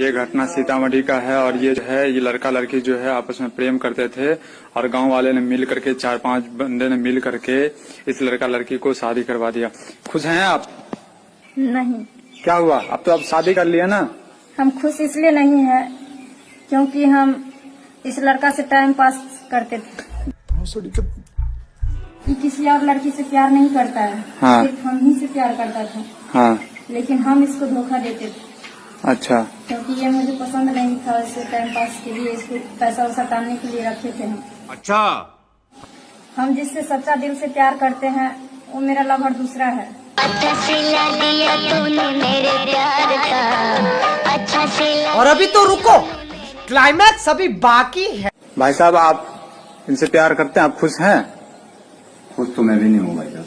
ये घटना सीतामढ़ी का है और ये जो है ये लड़का लड़की जो है आपस में प्रेम करते थे और गांव वाले ने मिल करके 4-5 बंदे ने मिल करके इस लड़का लड़की को शादी करवा दिया। खुश हैं आप? नहीं। क्या हुआ? अब तो आप शादी कर लिया ना। हम खुश इसलिए नहीं है क्योंकि हम इस लड़का से टाइम पास करते थे। ये किसी और लड़की से प्यार नहीं करता है। हाँ। सिर्फ हम ही से प्यार करता था। हाँ। लेकिन हम इसको धोखा देते थे। अच्छा। क्योंकि ये मुझे पसंद नहीं था, इससे टाइम पास के लिए इसको पैसा वैसा टालने के लिए रखे थे हम। अच्छा। हम जिससे सच्चा दिल से प्यार करते हैं वो मेरा लवर दूसरा है। अच्छा सिला दिया तूने मेरे प्यार का, अच्छा सिला। और अभी तो रुको, क्लाइमैक्स अभी बाकी है। भाई साहब आप इनसे प्यार करते हैं, आप खुश हैं? खुश तो मैं भी नहीं हूँ भाई साहब।